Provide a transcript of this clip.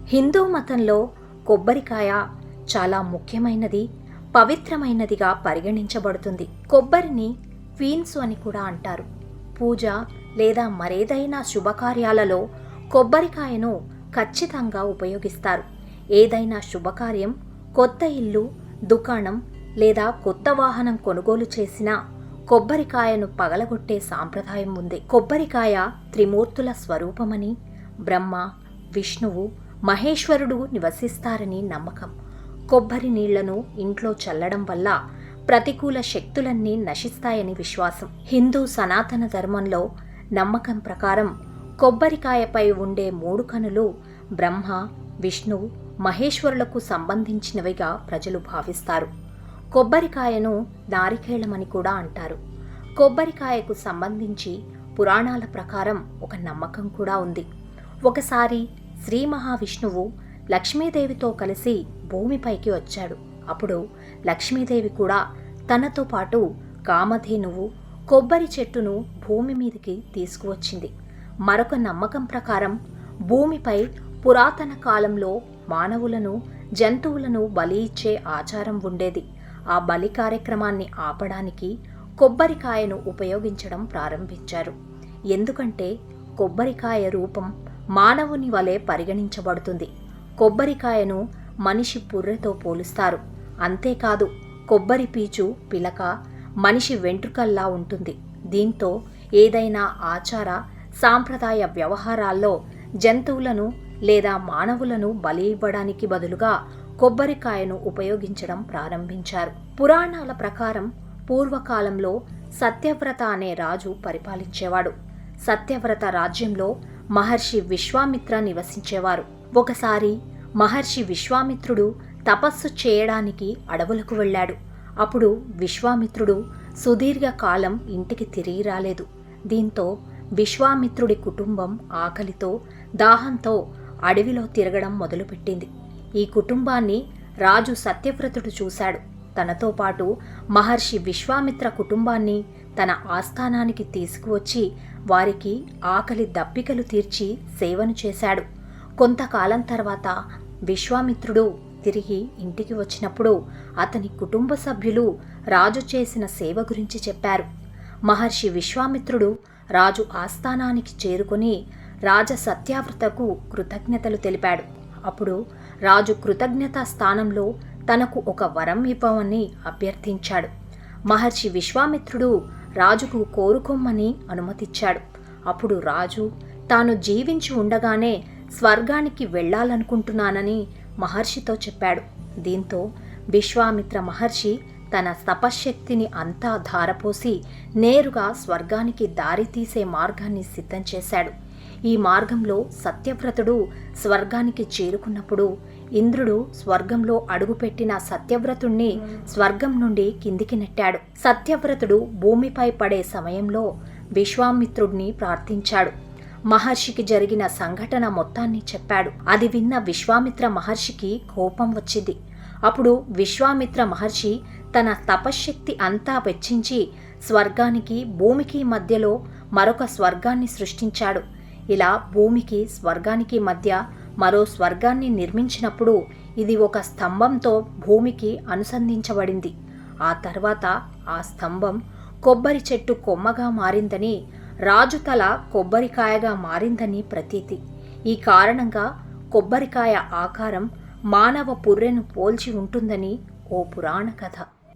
హిందూ మతంలో కొబ్బరికాయ చాలా ముఖ్యమైనది, పవిత్రమైనదిగా పరిగణించబడుతుంది. కొబ్బరిని క్వీన్స్ అని కూడా అంటారు. పూజ లేదా మరేదైనా శుభకార్యాలలో కొబ్బరికాయను ఖచ్చితంగా ఉపయోగిస్తారు. ఏదైనా శుభకార్యం, కొత్త ఇల్లు, దుకాణం లేదా కొత్త వాహనం కొనుగోలు చేసినా కొబ్బరికాయను పగలగొట్టే సాంప్రదాయం ఉంది. కొబ్బరికాయ త్రిమూర్తుల స్వరూపమని, బ్రహ్మ, విష్ణువు, మహేశ్వరుడు నివసిస్తారని నమ్మకం. కొబ్బరి నీళ్లను ఇంట్లో చల్లడం వల్ల ప్రతికూల శక్తులన్నీ నశిస్తాయని విశ్వాసం. హిందూ సనాతన ధర్మంలో నమ్మకం ప్రకారం కొబ్బరికాయపై ఉండే 3 కనులు బ్రహ్మ, విష్ణు, మహేశ్వరులకు సంబంధించినవిగా ప్రజలు భావిస్తారు. కొబ్బరికాయను నారికేళమని కూడా అంటారు. కొబ్బరికాయకు సంబంధించి పురాణాల ప్రకారం ఒక నమ్మకం కూడా ఉంది. ఒకసారి శ్రీ మహావిష్ణువు లక్ష్మీదేవితో కలిసి భూమిపైకి వచ్చాడు. అప్పుడు లక్ష్మీదేవి కూడా తనతో పాటు కామధేనువు, కొబ్బరి చెట్టును భూమి మీదికి తీసుకువచ్చింది. మరొక నమ్మకం ప్రకారం భూమిపై పురాతన కాలంలో మానవులను, జంతువులను బలి ఇచ్చే ఆచారం ఉండేది. ఆ బలి కార్యక్రమాన్ని ఆపడానికి కొబ్బరికాయను ఉపయోగించడం ప్రారంభించారు. ఎందుకంటే కొబ్బరికాయ రూపం మానవుని వలె పరిగణించబడుతుంది. కొబ్బరికాయను మనిషి పుర్రెతో పోలుస్తారు. అంతేకాదు, కొబ్బరి పీచు పిలక మనిషి వెంట్రుకల్లా ఉంటుంది. దీంతో ఏదైనా ఆచార సాంప్రదాయ వ్యవహారాల్లో జంతువులను లేదా మానవులను బలి ఇవ్వడానికి బదులుగా కొబ్బరికాయను ఉపయోగించడం ప్రారంభించారు. పురాణాల ప్రకారం పూర్వకాలంలో సత్యవ్రత అనే రాజు పరిపాలించేవాడు. సత్యవ్రత రాజ్యంలో మహర్షి విశ్వామిత్ర నివసించేవారు. ఒకసారి మహర్షి విశ్వామిత్రుడు తపస్సు చేయడానికి అడవులకు వెళ్ళాడు. అప్పుడు విశ్వామిత్రుడు సుదీర్ఘ కాలం ఇంటికి తిరిగి రాలేదు. దీంతో విశ్వామిత్రుడి కుటుంబం ఆకలితో, దాహంతో అడవిలో తిరగడం మొదలుపెట్టింది. ఈ కుటుంబాన్ని రాజు సత్యవ్రతుడు చూశాడు. తనతో పాటు మహర్షి విశ్వామిత్ర కుటుంబాన్ని తన ఆస్థానానికి తీసుకువచ్చి వారికి ఆకలి దప్పికలు తీర్చి సేవను చేశాడు. కొంతకాలం తర్వాత విశ్వామిత్రుడు తిరిగి ఇంటికి వచ్చినప్పుడు అతని కుటుంబ సభ్యులు రాజు చేసిన సేవ గురించి చెప్పారు. మహర్షి విశ్వామిత్రుడు రాజు ఆస్థానానికి చేరుకొని రాజ సత్యవ్రతకు కృతజ్ఞతలు తెలిపాడు. అప్పుడు రాజు కృతజ్ఞతా స్థానంలో తనకు ఒక వరం ఇవ్వమని అభ్యర్థించాడు. మహర్షి విశ్వామిత్రుడు రాజుకు కోరుకోమని అనుమతిచ్చాడు. అప్పుడు రాజు తాను జీవించి ఉండగానే స్వర్గానికి వెళ్ళాలనుకుంటున్నానని మహర్షితో చెప్పాడు. దీంతో విశ్వామిత్ర మహర్షి తన తపశ్శక్తిని అంతా ధారపోసి నేరుగా స్వర్గానికి దారి తీసే మార్గాన్ని సిద్ధం చేశాడు. ఈ మార్గంలో సత్యవ్రతుడు స్వర్గానికి చేరుకున్నప్పుడు ఇంద్రుడు స్వర్గంలో అడుగుపెట్టిన సత్యవ్రతుణ్ణి స్వర్గం నుండి కిందికి నెట్టాడు. సత్యవ్రతుడు భూమిపై పడే సమయంలో విశ్వామిత్రుడిని ప్రార్థించాడు. మహర్షికి జరిగిన సంఘటన మొత్తాన్ని చెప్పాడు. అది విన్న విశ్వామిత్ర మహర్షికి కోపం వచ్చింది. అప్పుడు విశ్వామిత్ర మహర్షి తన తపశ్శక్తి అంతా వెచ్చించి స్వర్గానికి, భూమికి మధ్యలో మరొక స్వర్గాన్ని సృష్టించాడు. ఇలా భూమికి, స్వర్గానికి మధ్య మరో స్వర్గాన్ని నిర్మించినప్పుడు ఇది ఒక స్తంభంతో భూమికి అనుసంధించబడింది. ఆ తర్వాత ఆ స్తంభం కొబ్బరి చెట్టు కొమ్మగా మారిందని, రాజు తల కొబ్బరికాయగా మారిందని ప్రతీతి. ఈ కారణంగా కొబ్బరికాయ ఆకారం మానవ పుర్రెను పోల్చి ఉంటుందని ఓ పురాణ కథ.